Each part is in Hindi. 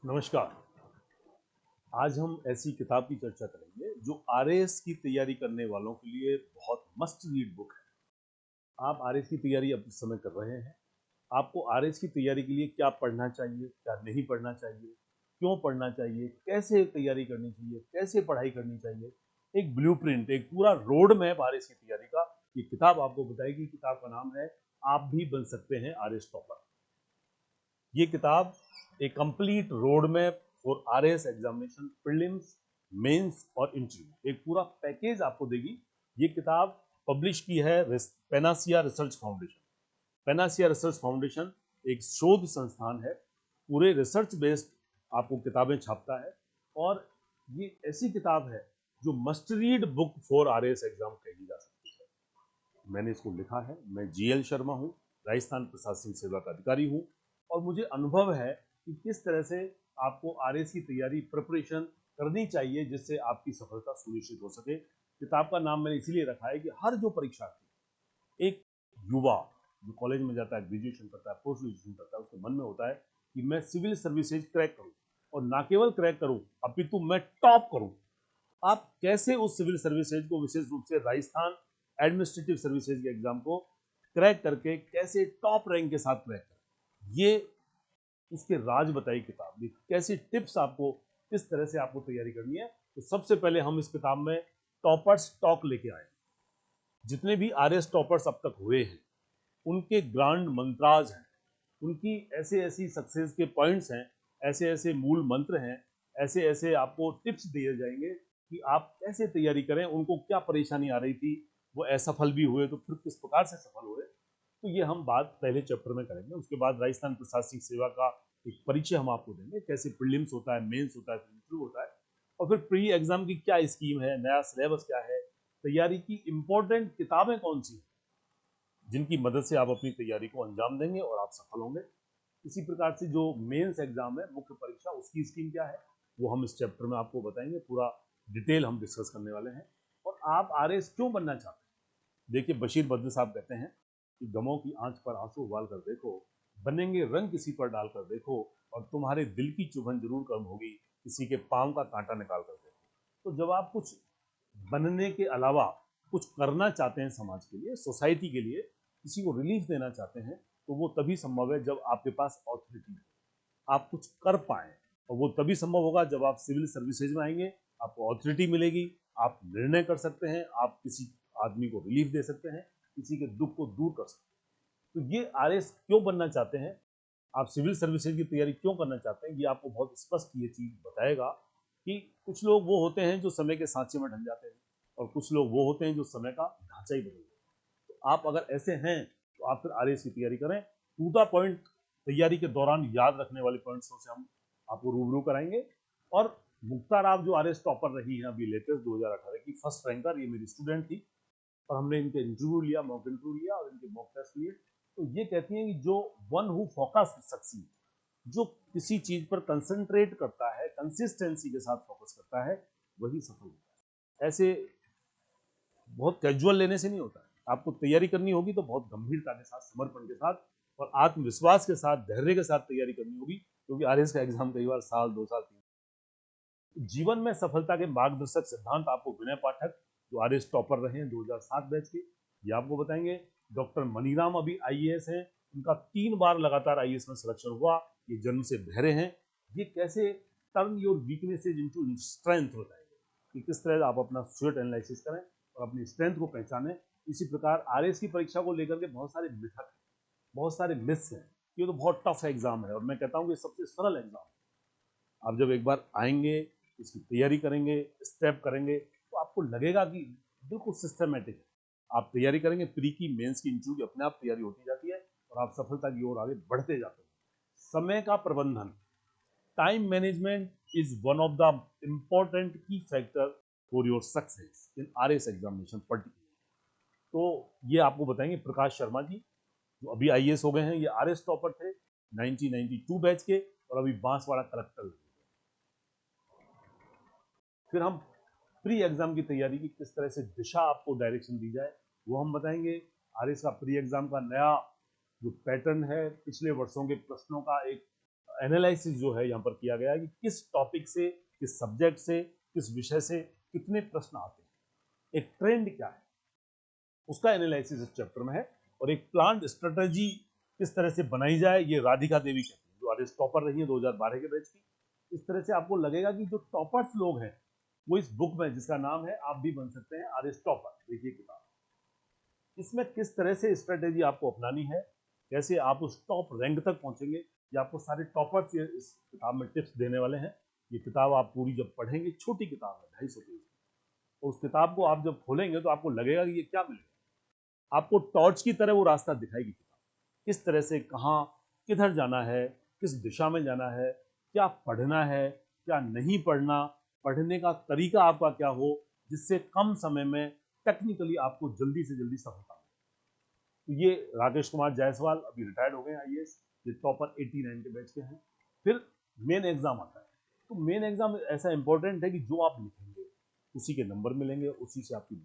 नमस्कार। आज हम ऐसी किताब की चर्चा करेंगे जो आरएएस की तैयारी करने वालों के लिए बहुत मस्ट रीड बुक है। आप आरएएस की तैयारी अब इस समय कर रहे हैं। आपको आरएएस की तैयारी के लिए क्या पढ़ना चाहिए, क्या नहीं पढ़ना चाहिए, क्यों पढ़ना चाहिए, कैसे तैयारी करनी चाहिए, कैसे पढ़ाई करनी चाहिए, एक ब्लूप्रिंट, एक पूरा रोड मैप आरएएस की तैयारी का ये किताब आपको बताएगी। किताब का नाम है आप भी बन सकते हैं आरएएस टॉपर। ये किताब एक complete road map for RAS examination, prelims, mains और इंटरव्यू, एक पूरा पैकेज आपको देगी। ये किताब पब्लिश की है Panacea research foundation. Panacea research foundation एक शोध संस्थान है, पूरे रिसर्च बेस्ड आपको किताबें छापता है। और ये ऐसी किताब है जो must read book for RAS exam कही जा सकती है। मैंने इसको लिखा है, मैं जीएल शर्मा हूँ, राजस्थान प्रशासनिक सेवा का अधिकारी हूँ। और मुझे अनुभव है कि किस तरह से आपको आरएएस की तैयारी प्रिपरेशन करनी चाहिए जिससे आपकी सफलता सुनिश्चित हो सके। किताब का नाम मैंने इसीलिए रखा है कि हर जो परीक्षार्थी, एक युवा जो कॉलेज में जाता है, ग्रेजुएशन करता है, पोस्ट ग्रेजुएशन करता है, उसके मन में होता है कि मैं सिविल सर्विसेज क्रैक करूं, और ना केवल क्रैक करूं अपितु मैं टॉप करूं। आप कैसे उस सिविल सर्विसेज को, विशेष रूप से राजस्थान एडमिनिस्ट्रेटिव सर्विसेज के एग्जाम को क्रैक करके कैसे टॉप रैंक के साथ क्रैक करें, ये उसके राज बताई किताब। ये कैसे टिप्स आपको, किस तरह से आपको तैयारी करनी है। तो सबसे पहले हम इस किताब में टॉपर्स टॉक लेके आए। जितने भी आरएस टॉपर्स अब तक हुए हैं उनके ग्रांड मंत्राज हैं, उनकी ऐसे ऐसी सक्सेस के पॉइंट्स हैं, ऐसे ऐसे मूल मंत्र हैं, ऐसे ऐसे आपको टिप्स दिए जाएंगे कि आप कैसे तैयारी करें। उनको क्या परेशानी आ रही थी, वो असफल भी हुए तो फिर किस प्रकार से सफल हुए। तो ये हम बात पहले चैप्टर में करेंगे। उसके बाद राजस्थान प्रशासनिक सेवा का एक परिचय हम आपको देंगे, कैसे प्रीलिम्स होता है, मेंस होता है, इंटरव्यू होता है, और फिर प्री एग्जाम की क्या स्कीम है, नया सिलेबस क्या है, तैयारी की इंपॉर्टेंट किताबें कौन सी हैं जिनकी मदद से आप अपनी तैयारी को अंजाम देंगे और आप सफल होंगे। इसी प्रकार से जो मेंस एग्जाम है, मुख्य परीक्षा, उसकी स्कीम क्या है वो हम इस चैप्टर में आपको बताएंगे। पूरा डिटेल हम डिस्कस करने वाले हैं। और आप आरएएस क्यों बनना चाहते हैं। देखिए, बशीर बद्र साहब कहते हैं कि गमों की आंच पर आंसू उबाल कर देखो, बनेंगे रंग किसी पर डालकर देखो, और तुम्हारे दिल की चुभन जरूर कम होगी किसी के पांव का कांटा निकाल कर देखो। तो जब आप कुछ बनने के अलावा कुछ करना चाहते हैं समाज के लिए, सोसाइटी के लिए, किसी को रिलीफ देना चाहते हैं, तो वो तभी संभव है जब आपके पास ऑथोरिटी हो, आप कुछ कर पाए। और वो तभी संभव होगा जब आप सिविल सर्विसेज में आएंगे, आपको ऑथोरिटी मिलेगी, आप निर्णय कर सकते हैं, आप किसी आदमी को रिलीफ दे सकते हैं, किसी के दुख को दूर कर सकते हैं। तो ये आरएस क्यों बनना चाहते हैं, आप सिविल सर्विसेज की तैयारी क्यों करना चाहते हैं, ये आपको बहुत स्पष्ट ये चीज बताएगा कि कुछ लोग वो होते हैं जो समय के सांचे में ढल जाते हैं, और कुछ लोग वो होते हैं जो समय का ढांचा ही बदल देते हैं। तो आप अगर ऐसे हैं तो आप फिर आरएएस की तैयारी करें। टू द पॉइंट तैयारी के दौरान याद रखने वाले पॉइंट्सों से हम आपको रूबरू कराएंगे। और मुक्ता राव जो आरएएस टॉपर रही हैं अभी लेटेस्ट 2018 की फर्स्ट रैंकर, ये मेरी स्टूडेंट थी, और हमने इनके इंटरव्यू लिया, मॉक इंटरव्यू लिया और इनके मॉक टेस्ट लिए। तो ये कहती हैं कि जो वन हु फोकस सक्सीड, जो किसी चीज पर कंसंट्रेट करता है, कंसिस्टेंसी के साथ फोकस करता है, वही सफल होता है। ऐसे बहुत कैजुअल लेने से नहीं होता है। आपको तैयारी करनी होगी तो बहुत गंभीरता के साथ, समर्पण के साथ और आत्मविश्वास के साथ, धैर्य के साथ तैयारी करनी होगी, क्योंकि आरएएस का एग्जाम कई बार साल, 2 साल, 3। जीवन में सफलता के मार्गदर्शक सिद्धांत आपको विनय पाठक, जो आरएएस टॉपर रहे हैं 2007 बैच के, ये आपको बताएंगे। डॉक्टर मनीराम अभी आईएएस हैं, उनका 3 बार लगातार आईएएस में सिलेक्शन हुआ, ये जन्म से बहरे हैं। ये कैसे turn your weaknesses into strength बताएंगे कि किस तरह आप अपना स्वेट एनालिसिस करें और अपनी स्ट्रेंथ को पहचानें। इसी प्रकार आरएएस की परीक्षा को लेकर के बहुत सारे मिथक हैं, बहुत सारे मिथ्स हैं। ये तो बहुत टफ एग्जाम है, और मैं कहता हूँ कि सबसे सरल एग्जाम है। आप जब एक बार आएंगे, इसकी तैयारी करेंगे, स्टेप करेंगे, तो आपको लगेगा कि बिल्कुल सिस्टमेटिक है। आप तैयारी करेंगे, प्री की, मेंस की, इंटरव्यू की, अपने आप तैयारी होती जाती है और आप सफलता की ओर आगे बढ़ते जाते हैं। समय का प्रबंधन, time management is one of the important key factor for your success in RS examination particular. तो ये आपको बताएंगे प्रकाश शर्मा जी, जो अभी आईएएस हो गए हैं। ये आरएस टॉपर थे 1992 बैच के, और अभी बांसवाड़ा कलेक्टर लगे। फिर हम प्री एग्जाम की तैयारी की किस तरह से दिशा आपको डायरेक्शन दी जाए वो हम बताएंगे। आरएस का प्री एग्जाम का नया जो पैटर्न है, पिछले वर्षों के प्रश्नों का एक एनालिसिस जो है यहाँ पर किया गया है कि किस टॉपिक से, किस सब्जेक्ट से, किस विषय से कितने प्रश्न आते हैं, एक ट्रेंड क्या है, उसका एनालिसिस इस चैप्टर में है। और एक प्लान स्ट्रेटजी किस तरह से बनाई जाए, ये राधिका देवी कहती है, जो आरएस टॉपर रही है 2012 के बैच की। इस तरह से आपको लगेगा कि जो टॉपर्स लोग हैं वो इस बुक में, जिसका नाम है आप भी बन सकते हैं आरएस टॉपर, देखिए किताब, इसमें किस तरह से स्ट्रेटेजी आपको अपनानी है, कैसे आप उस टॉप रैंक तक पहुंचेंगे, ये आपको सारे टॉपर्स इस किताब में टिप्स देने वाले हैं। ये किताब आप पूरी जब पढ़ेंगे, छोटी किताब है 250 पेज, उस किताब को आप जब खोलेंगे तो आपको लगेगा कि ये क्या मिलेगा, आपको टॉर्च की तरह वो रास्ता दिखाएगी किताब, किस तरह से कहाँ किधर जाना है, किस दिशा में जाना है, क्या पढ़ना है, क्या नहीं पढ़ना, पढ़ने का तरीका आपका क्या हो, जिससे कम समय में टेक्निकली आपको जल्दी से जल्दी सफलता मिले। तो ये राकेश कुमार जायसवाल अभी रिटायर्ड हो गए आईएएस, ये टॉपर 89 के बैच के हैं। फिर मेन एग्जाम आता है, तो मेन एग्जाम ऐसा इंपॉर्टेंट है कि जो आप लिखेंगे उसी के नंबर मिलेंगे, उसी से आपकी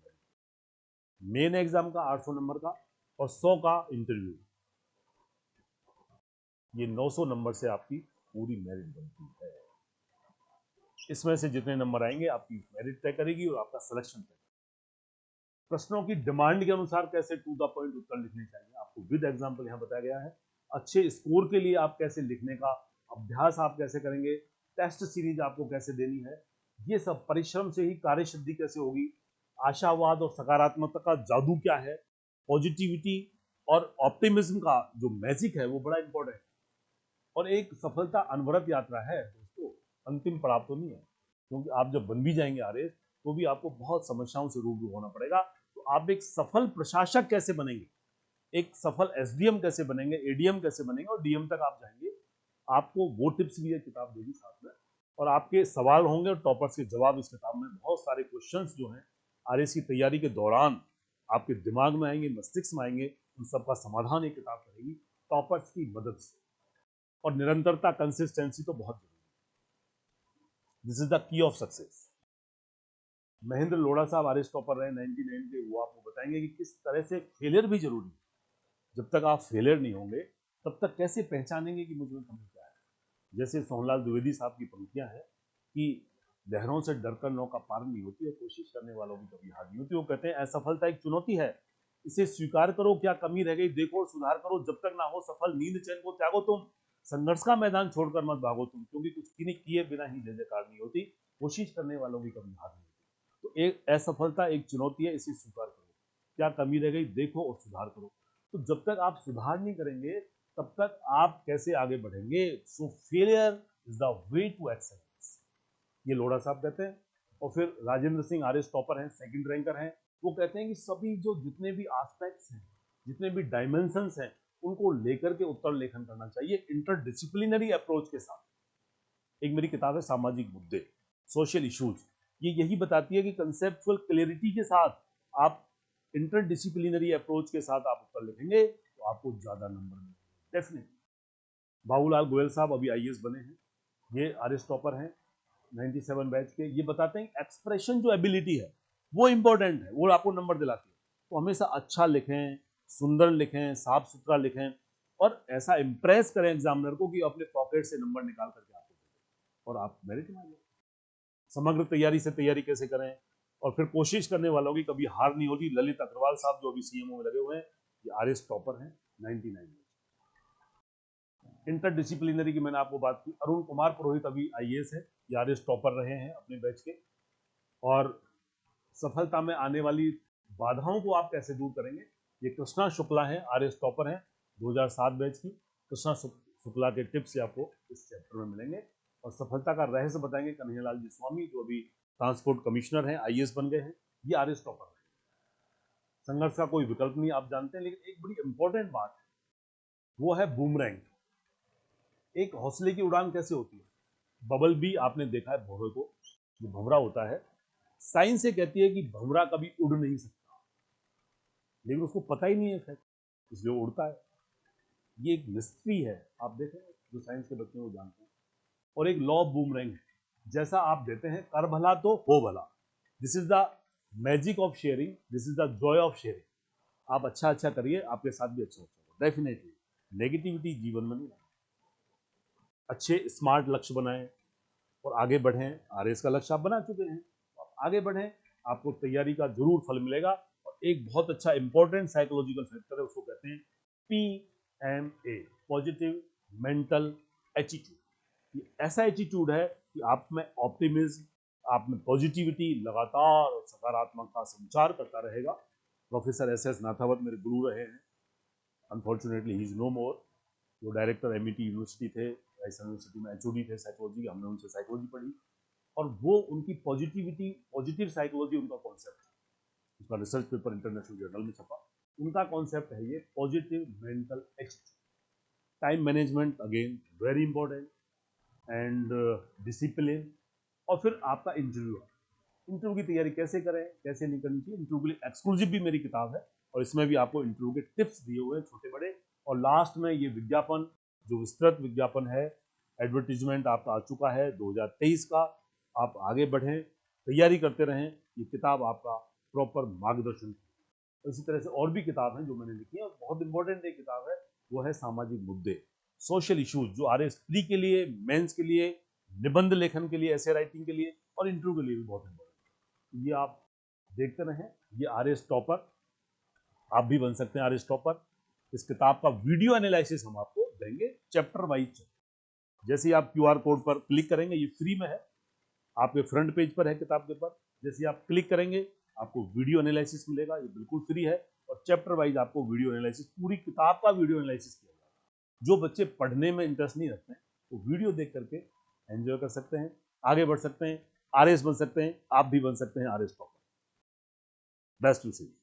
मेन एग्जाम का 800 नंबर का और 100 का इंटरव्यू, ये 900 नंबर से आपकी पूरी मेरिट बनती है। इसमें से जितने नंबर आएंगे आपकी मेरिट तय करेगी और आपका सिलेक्शन तय करेगी। प्रश्नों की डिमांड के अनुसार कैसे टू द पॉइंट उत्तर लिखने चाहिए आपको विद एग्जाम्पल यहाँ बताया गया है। अच्छे स्कोर के लिए आप कैसे लिखने का अभ्यास आप कैसे करेंगे, टेस्ट सीरीज आपको कैसे देनी है, ये सब परिश्रम से ही कार्य सिद्धि कैसे होगी, आशावाद और सकारात्मकता का जादू क्या है, पॉजिटिविटी और ऑप्टिमिज्म का जो मैजिक है वो बड़ा इंपॉर्टेंट है। और एक सफलता अनवरत यात्रा है दोस्तों, अंतिम पड़ाव तो नहीं है, क्योंकि आप जब बन भी जाएंगे आरएस तो भी आपको बहुत समस्याओं से रूबरू होना पड़ेगा। तो आप एक सफल प्रशासक कैसे बनेंगे, एक सफल एसडीएम कैसे बनेंगे, एडीएम कैसे बनेंगे और डीएम तक आप जाएंगे, आपको वो टिप्स भी ये किताब देगी साथ में। और आपके सवाल होंगे और टॉपर्स के जवाब इस किताब में, बहुत सारे क्वेश्चंस जो हैं आरएस की तैयारी के दौरान आपके दिमाग में आएंगे, मस्तिष्क में आएंगे, उन सबका समाधान ये किताब करेगी टॉपर्स की मदद से। और निरंतरता, कंसिस्टेंसी तो बहुत जरूरी है, this is the key of success. Mahendra Lodha साहब आरएस टॉपर रहे 99 के, वो आपको बताएंगे कि किस तरह से फेलियर भी जरूरी है। जब तक आप फेलियर नहीं होंगे तब तक कैसे पहचानेंगे कि मुझ में कमी क्या है। जैसे सोहनलाल द्विवेदी साहब की पंक्तियां हैं कि लहरों से डरकर नौका पार नहीं होती है, कोशिश करने वालों की कभी हार नहीं होती। वो कहते हैं असफलता एक चुनौती है, इसे स्वीकार करो, क्या कमी रह गई देखो और सुधार करो, जब तक ना हो सफल नींद चैन को त्यागो तुम, संघर्ष का मैदान छोड़कर मत भागो तुम, क्योंकि कुछ किए बिना ही जय जयकार नहीं होती, कोशिश करने वालों की कभी हार नहीं होती। तो एक असफलता एक चुनौती है, इसे स्वीकार करो, क्या कमी रह गई देखो और सुधार करो। तो जब तक आप सुधार नहीं करेंगे तब तक आप कैसे आगे बढ़ेंगे। So failure is the way to excellence, ये लोढ़ा साहब कहते हैं। और फिर राजेंद्र सिंह आरएस टॉपर हैं, सेकंड रैंकर हैं, वो कहते हैं कि सभी जो जितने भी एस्पेक्ट्स हैं, जितने भी डायमेंशंस हैं, उनको लेकर के उत्तर लेखन करना चाहिए इंटरडिसिप्लिनरी अप्रोच के साथ। एक मेरी किताब है सामाजिक मुद्दे, सोशल इश्यूज, ये यही बताती है कि कंसेप्चुअल क्लैरिटी के साथ आप इंटरडिसिप्लिनरी अप्रोच के साथ आप उत्तर लिखेंगे तो आपको ज्यादा नंबर मिलेंगे डेफिनेटली। बाबूलाल गोयल साहब अभी आईएएस बने हैं, ये आरएस टॉपर हैं 97 बैच के। ये बताते हैं एक्सप्रेशन जो एबिलिटी है वो इंपॉर्टेंट है, वो आपको नंबर दिलाती है। तो हमेशा अच्छा लिखें, सुंदर लिखें, साफ सुथरा लिखें और ऐसा इंप्रेस करें एग्जामिनर को कि अपने पॉकेट से नंबर निकाल करके आपको दे और आप मेरिट में आ जाए। समग्र तैयारी से तैयारी कैसे करें और फिर कोशिश करने वालों की कभी हार नहीं होती। ललित अग्रवाल साहब जो अभी सीएमओ में लगे हुए हैं, ये आरएस टॉपर हैं 99 में। इंटरडिसिप्लिनरी की मैंने आपको बात की। अरुण कुमार पुरोहित अभी आईएएस है, ये आरएस टॉपर रहे हैं अपने बैच के। और सफलता में आने वाली बाधाओं को आप कैसे दूर करेंगे, ये कृष्णा शुक्ला है, आरएस टॉपर हैं 2007 बैच की। कृष्णा शुक्ला के टिप्स आपको इस चैप्टर में मिलेंगे। और सफलता का रहस्य बताएंगे कन्हैयालाल जी स्वामी, जो अभी ट्रांसपोर्ट कमिश्नर हैं, आईएएस बन गए हैं, ये आरएस टॉपर है। संघर्ष का कोई विकल्प नहीं, आप जानते हैं, लेकिन एक बड़ी इंपॉर्टेंट बात है वो है बूमरैंग। एक हौसले की उड़ान कैसे होती है, बबल बी आपने देखा है, भौरे को जो भंवरा होता है, साइंस ये कहती है कि भंवरा कभी उड़ नहीं सकता, लेकिन उसको पता ही नहीं है शायद, इसलिए उड़ता है। ये एक मिस्ट्री है, आप देखें जो साइंस के बच्चे वो जानते हैं। और एक लॉ ऑफ बूमरैंग है, जैसा आप देते हैं कर भला तो हो भला, this is the magic of sharing, this is the Joy of sharing. आप अच्छा अच्छा करिए, आपके साथ भी अच्छा होगा डेफिनेटली। नेगेटिविटी जीवन में नहीं। अच्छे स्मार्ट लक्ष्य बनाएं और आगे बढ़ें। आरएस का लक्ष्य आप बना चुके हैं, आप आगे बढ़ें, आपको तैयारी का जरूर फल मिलेगा। और एक बहुत अच्छा इंपॉर्टेंट साइकोलॉजिकल फैक्टर है, उसको कहते हैं PMA, पॉजिटिव मेंटल एटीट्यूड। ये ऐसा एटीट्यूड है कि आप में ऑप्टिमिज्म, आप में पॉजिटिविटी लगातार और सकारात्मक का संचार करता रहेगा। प्रोफेसर SS नाथावत मेरे गुरु रहे हैं, अनफॉर्चुनेटली ही इज नो मोर। वो डायरेक्टर MIT यूनिवर्सिटी थे, राजस्थान यूनिवर्सिटी में HOD थे साइकोलॉजी के, हमने उनसे साइकोलॉजी पढ़ी। और वो उनकी पॉजिटिविटी, पॉजिटिव साइकोलॉजी उनका कॉन्सेप्ट है, उसका रिसर्च पेपर इंटरनेशनल जर्नल में छपा। उनका कॉन्सेप्ट है ये positive mental attitude. Time management again very important, and discipline. और फिर आपका इंटरव्यू, इंटरव्यू की तैयारी कैसे करें, कैसे नहीं करनी चाहिए, इंटरव्यू के लिए एक्सक्लूसिव भी मेरी किताब है और इसमें भी आपको इंटरव्यू के टिप्स दिए हुए हैं छोटे बड़े। और लास्ट में ये विज्ञापन, जो विस्तृत विज्ञापन है, एडवर्टीजमेंट आपका आ चुका है 2023 का। आप आगे बढ़ें, तैयारी करते रहें, ये किताब आपका प्रॉपर मार्गदर्शन। इसी तरह से और भी किताब हैं जो मैंने लिखी है, और बहुत इंपॉर्टेंट एक किताब है, वो है सामाजिक मुद्दे, सोशल इश्यूज, जो RS प्री के लिए, मेंस के लिए, निबंध लेखन के लिए, ऐसे राइटिंग के लिए और इंटरव्यू के लिए भी बहुत इंपॉर्टेंट है। ये आप देखते रहें। ये RS टॉपर, आप भी बन सकते हैं RS टॉपर। इस किताब का वीडियो एनालिसिस हम आपको देंगे चैप्टर वाइज। जैसे ही आप QR कोड पर क्लिक करेंगे, ये फ्री में है, आपके फ्रंट पेज पर है किताब के ऊपर। जैसे आप क्लिक करेंगे आपको वीडियो एनालिसिस मिलेगा, ये बिल्कुल फ्री है। और चैप्टर वाइज आपको वीडियो एनालिसिस, पूरी किताब का वीडियो एनालिसिस किया जाएगा। जो बच्चे पढ़ने में इंटरेस्ट नहीं रखते हैं वो वीडियो देख करके एंजॉय कर सकते हैं, आगे बढ़ सकते हैं, RS बन सकते हैं। आप भी बन सकते हैं RS टॉपर। बेस्ट विशेष।